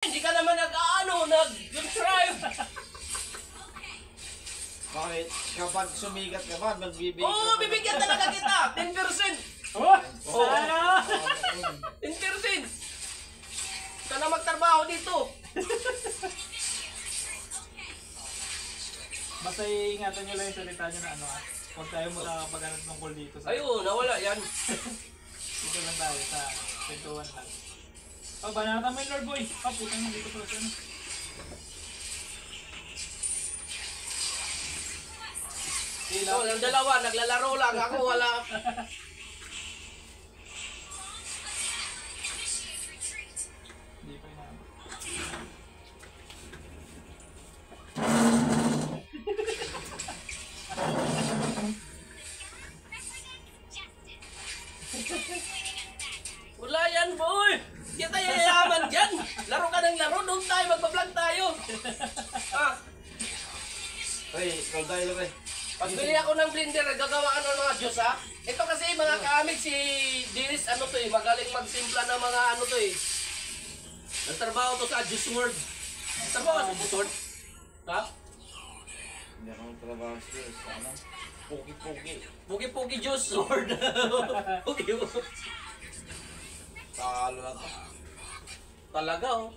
Hindi ka naman nag-subscribe. Bakit? Kapag sumikat ka ba, magbibigay Oo, bibigyan talaga kita. 10%. Oh! Oo. Sana! 10%. Ka na magtrabaho dito. Basta iingatan nyo lang yung salita nyo na ano ah. Huwag tayo makakapaghanap ng call dito sa... Ayun, nawala yan. Dito lang tayo sa pintuan lang. Oh, banatan mo yung Lord Boy! Oh, putang na dito pala siya. So, yung dalawa, naglalaro lang. Ako wala. Hindi pa inaabot. Wala yan, boy. Kita yayaman dyan. Laro ka ng laro. Doon tayo, magpa-vlog tayo. Ah, Ay, ikaw tayo pre. pagbili ako ng blender, gagawa ka ng mga juice, ha? Ito kasi mga kamig si Dinis, ano to eh, magaling magsimpla ng mga ano to eh. Nagtrabaho to sa Juice World. Trabaho ka sa Juice World? Ha? Hindi ako trabaho sa ano? Puki-puki. Pugi-pugi Juice World. Pugi. Talo na to. Talaga, oh.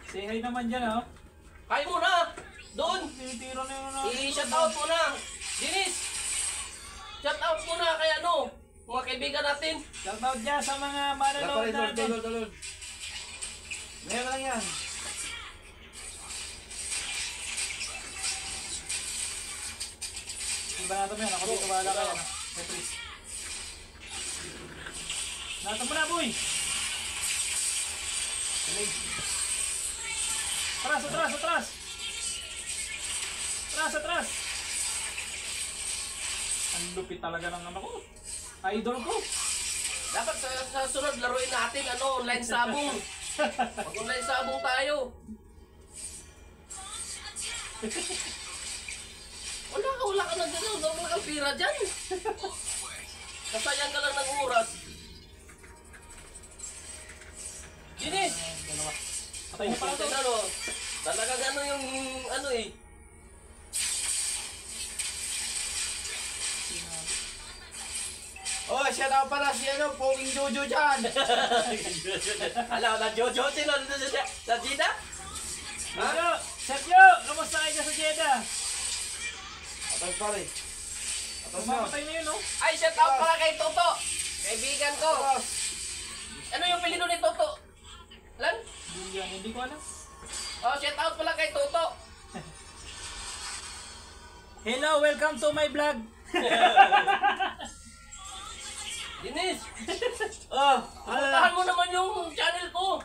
Say hi naman dyan oh. Kaya mo na! Doon! Tinitiro na yung ano. I-shout out mo na! Dinis! Shout out mo na kay ano? Mga kaibigan natin. Shoutout dyan sa mga manonood natin. Tulol. Ngayon lang yan. Iba natin mo yan. Ako dito wala kayo. Petris. Natin mo na boy! Galing. Atras, atras, atras! Atras, atras! Ang lupit talaga ng ano ko. Idol ko. Dapat sa sunod laruin natin ano, online sabong. Mag-online sabong tayo. Wala ka na dyan. Wala kang pira dyan. Kasayang ka lang ng oras. Dinis! Dalawa. Patay na pala to. Ano, talaga gano'n yung ano eh. Oh, shout out pala si ano, Poging Jojo dyan. Alam, na Jojo, sino? Sa Gina? Sergio! Sergio! Kamusta kayo sa Jeddah? Atay pare. Atas na. Kumamatay na yun oh. Ay, shout out pala kay Toto. Kaibigan ko. Atas. Ano yung pilino ni Toto? Lan? Julian, hindi ko alam. Oh, shout out pala kay Toto. Hello, welcome to my vlog. Dinis, Oh, puntahan mo naman yung channel ko.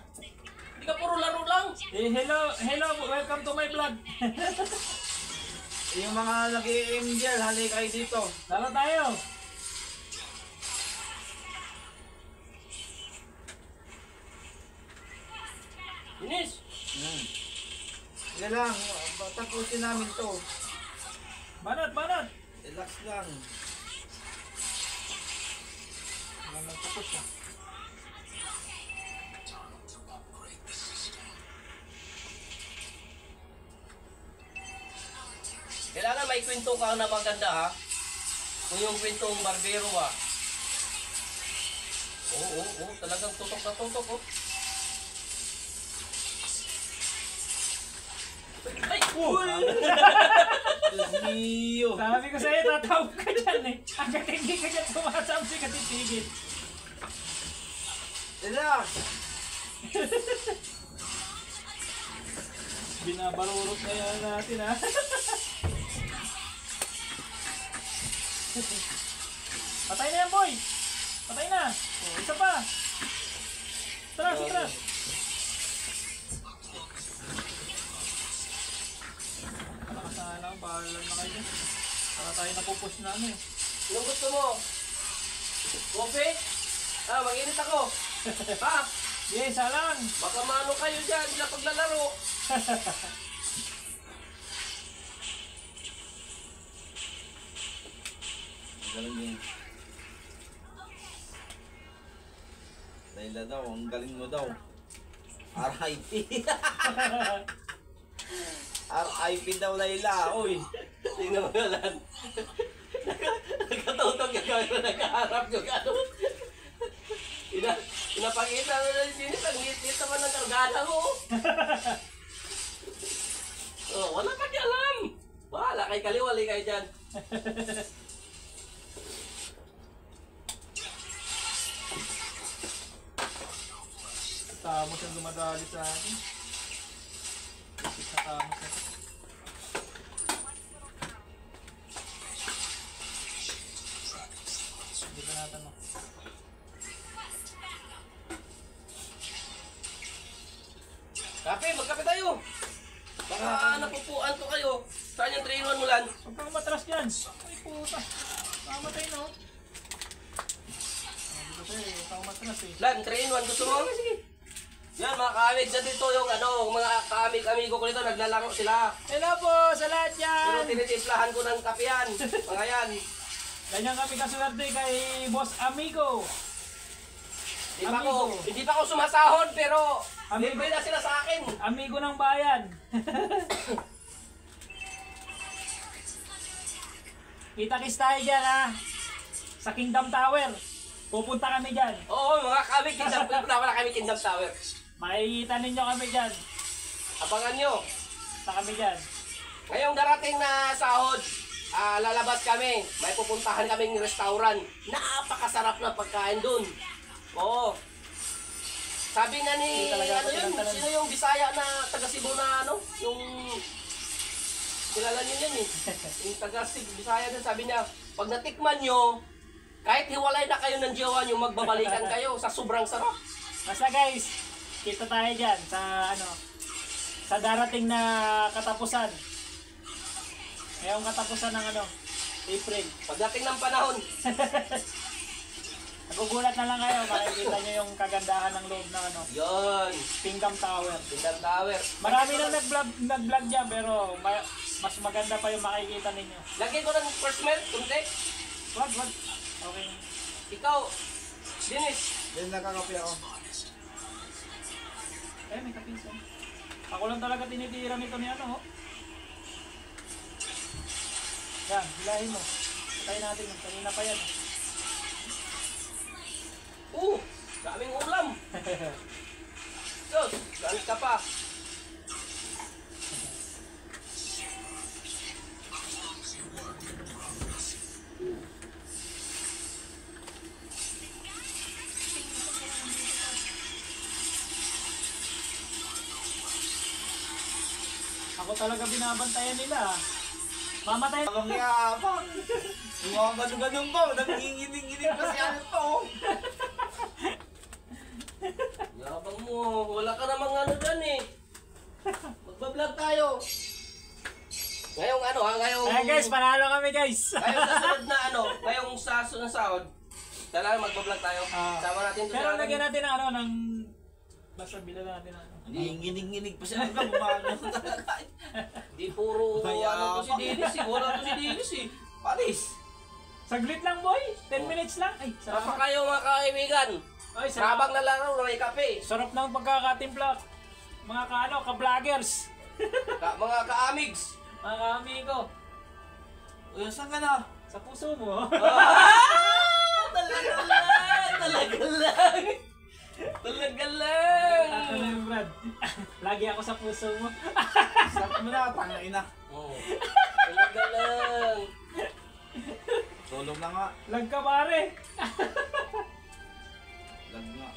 Hindi ka puro laro lang. Eh, hello, welcome to my vlog. yung mga nag-i-angel, hali kayo dito. Lalo tayo. Dinis, Yan lang, tapusin namin to. Banat, banat. Relax lang. Walang tapos ah. kailangan may kwento ka na maganda ha. Kung yung kwentong barbero ha. Oo, talagang tutok na tutok oh. Ay! Diyos mio. Sabi ko sa'yo, tatawag ka dyan eh. Hanggat hindi ka dyan sumasamsi ka titigil. Relax. Binabarurot na yan natin ha. Patay na yan boy! Patay na! Oh, isa pa! Atras, atras! Nakasana lang, bahala na kayo dyan. Para tayo napupush na ano eh. Anong gusto mo? Coffee? Ah, mag-init ako. Ha? Yes, alang! Baka maano kayo dyan sa paglalaro. Ganun yun. Layla daw, ang galing mo daw. R.I.P. R.I.P. daw Layla, oy. Tingnan mo na lang. Nagkatutog ka gawin na nagkaharap yung ano. Pinapakita mo na yung sinis, ang ngit-ngit naman ng kargada mo. Oh, wala ka di alam. Bahala kay kaliwali kayo dyan. Tamos yung dumadali sa akin. Sa tamos na ito. Hindi pa natin no. Kape, magkape tayo. Baka napupuan to kayo. Saan yung 3-in-1 mo lan? Huwag kang matras dyan. Ay puta. Mamatay no. Dito sa'yo eh. Huwag kang matras eh. Lan, 3-in-1 gusto mo? Sige. Yan, mga kaamig na dito yung ano, mga kaamig-amigo ko dito, naglalaro sila. Hello po sa lahat Pero yan. tinitimplahan ko ng kape yan. Mga yan. Ganyan kami kaswerte kay Boss Amigo. Hindi pa ako sumasahod, pero Amigo. libre na sila sa akin. Amigo ng bayan. Kita-kits tayo dyan ha. Sa Kingdom Tower. Pupunta kami dyan. Oo, mga kaamig, wala kami Kingdom Tower. Makikita ninyo kami dyan. Abangan nyo. Punta kami dyan. Ngayong darating na sahod, lalabas kami. May pupuntahan kaming restaurant. Napakasarap na pagkain dun. Oo. Sabi nga ni, Hindi talaga ako ano yun, pinantanan. sino yung Bisaya na taga Cebu na ano, yung, kilala niyo yun eh. Yung taga Bisaya din, sabi niya, pag natikman nyo, kahit hiwalay na kayo ng jowa nyo, magbabalikan kayo sa sobrang sarap. Basta guys, kita tayo dyan sa ano, sa darating na katapusan. Ngayong katapusan ng ano, April. Pagdating ng panahon, Nagugulat na lang kayo, makikita nyo yung kagandahan ng loob ng ano, yun, Kingdom Tower. Kingdom Tower. Marami nang nag-vlog dyan, pero mas maganda pa yung makikita ninyo. Lagyan ko ng first melt, kunti. Wag. Okay. Ikaw, Dennis, Then nakakapi ako. Eh, may kapinsan. Ako lang talaga tinitira nito ni ano, oh. Yan, hilahin mo. Patayin natin yun. Kanina pa yan. daming ulam. Sus, galit ka pa. Ako talaga binabantayan nila. Mamatay na. Abang yabang. Yung mga ganun-ganun ko, nanginginig-inig pa si ano to. Yabang mo, wala ka namang ano dyan eh. Magbablog tayo. Ngayong ano ha, ngayong... Ayan guys, panalo kami guys. Ngayong sa sunod na ano, ngayong sa sunod na sahod, talagang magbablog tayo. Sama natin to Pero sa lagyan natin ng ano, ng... Basta bilan natin ng ano. Nanginginig-inig pa si ano ka, gumagano talaga. Di puro ano to si Dennis eh, wala to si Dennis eh. Palis. Saglit lang boy, 10 minutes lang. Ay, Sapa sarap. kayo mga kaibigan. Ay, Habang sarap. nalaro na may kape. Sarap ng pagkakatimpla. Mga ka-ano, ka-vloggers. Mga ka-amigs. Mga ka-amigo. Uy, saan ka na? Sa puso mo. Talaga lang! Talaga lang! Talaga lang! Ano yung Brad? Lagi ako sa puso mo. Sarap mo na, tangay na. Oh, talaga lang! Tulog na nga. Lag ka pare. Lag nga.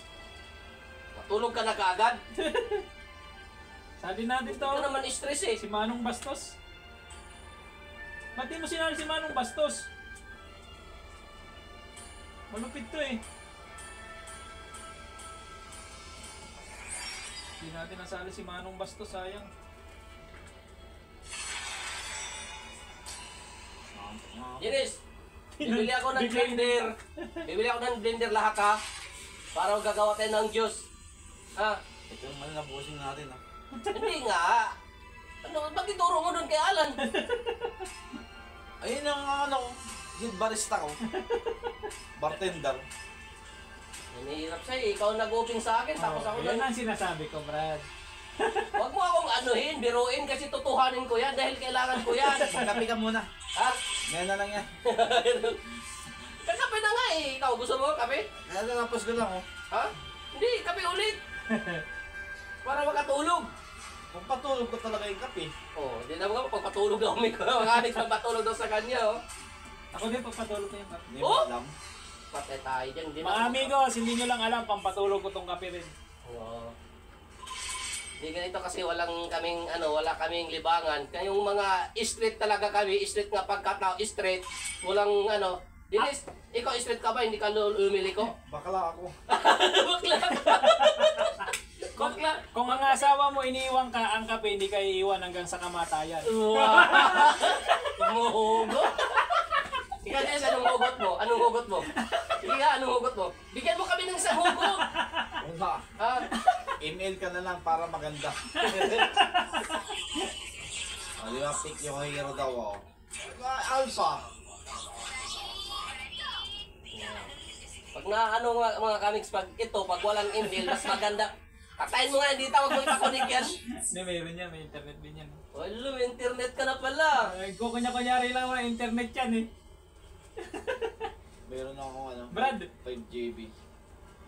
Matulog ka na kaagad. Sabi natin Hindi to, ka naman stress eh. si Manong Bastos. Ba't di mo sinali si Manong Bastos? Malupit to eh. Hindi natin nasali si Manong Bastos, sayang. Dennis, bibili ako ng blender. Bibili ako ng blender lahat ha. Para gagawa tayo ng juice. Ha? Ito yung mali na busing natin ah. Hindi nga. Ano, bakit ituro mo doon kay Alan? Ayun ang ano, yung barista ko. Bartender. Nanihirap sa'yo, ikaw nag-open sa akin, tapos ako Yan ang sinasabi ko, Brad. Huwag mo akong anuhin, biruin kasi tutuhanin ko yan dahil kailangan ko yan. Magkape ka muna. Ha? Ngayon na lang yan. Kakape na nga eh. Ikaw, gusto mo kape? Kaya natapos ko lang oh. Ha? Hindi, kape ulit. Para makatulog. Kung patulog ko talaga yung kape. Oh, hindi na mga pagpatulog daw may mga pagpatulog daw sa kanya, oh. Ako din, pagpatulog ko yung kape. Hindi mo Oh! alam. Patay tayo dyan. Hindi Mga amigos, hindi nyo lang alam, pampatulog ko tong kape rin. Oo. Hindi ganito kasi walang kaming wala kaming libangan. Kayong mga street talaga kami, street nga pagkatao, street, walang Dinis, ikaw street ka ba? Hindi ka lumili ko? Bakla ako. Bakla. Bakla. Kung ang asawa mo iniiwan ka, ang kape hindi ka iiwan hanggang sa kamatayan. Wow. Umuhugot. Ikaw Jess, anong hugot mo? Anong hugot mo? Sige nga, anong hugot mo? Bigyan mo kami ng isang hugot. Wala. Ha? Email ka na lang para maganda. Di ba pick yung hero daw oh. Alpha. Pag mga comics, pag walang email, mas maganda. Patayin mo nga, hindi tawag mo ipakunik yan. Hindi, mayroon yan, may internet din yan. Wala, may internet ka na pala. Kukunya-kunyari lang mga internet yan eh. Meron ako Brad. 5 GB.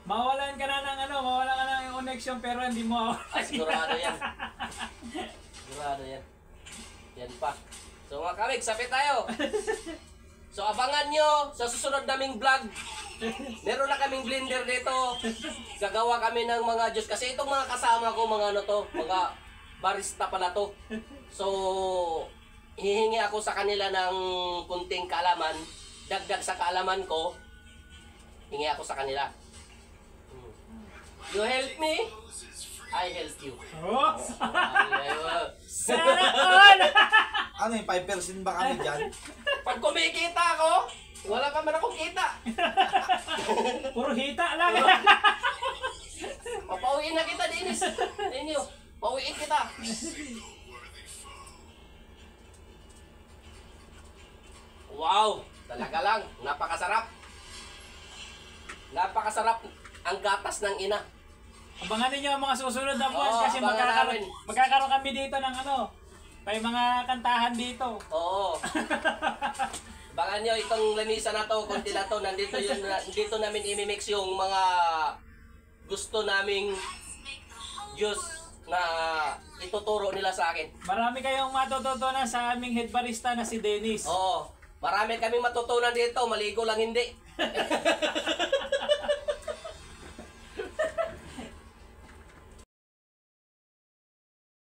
Mawalan ka na mawalan ka na yung connection pero hindi mo Ay, sigurado yan. Sigurado yan. Yan pa. So mga comics, sapit tayo. So abangan nyo sa susunod naming vlog. Meron na kaming blender dito. Gagawa kami ng mga juice. Kasi itong mga kasama ko, mga barista pala to. So, hihingi ako sa kanila ng kunting kaalaman. Dagdag sa kaalaman ko, hingi ako sa kanila. You help me, I help you. Oh! Ay, Sana all! Ano yung 5% ba kami dyan? pag kumikita ako, wala pa man akong kita. Puro hita lang. Papauwiin na kita, Dennis. Ninyo, pauwiin kita. Wow, talaga lang, napakasarap. Napakasarap ang gatas ng ina. Abangan ninyo ang mga susunod na buwan Oo, kasi abangan namin. magkakaroon kami dito ng may mga kantahan dito. Oo. Abangan nyo itong lamisa na to, konti na to, nandito namin imimix yung mga gusto naming juice na ituturo nila sa akin. Marami kayong matututunan sa aming head barista na si Dennis. Oo. Marami kaming matutunan dito, maligo lang hindi.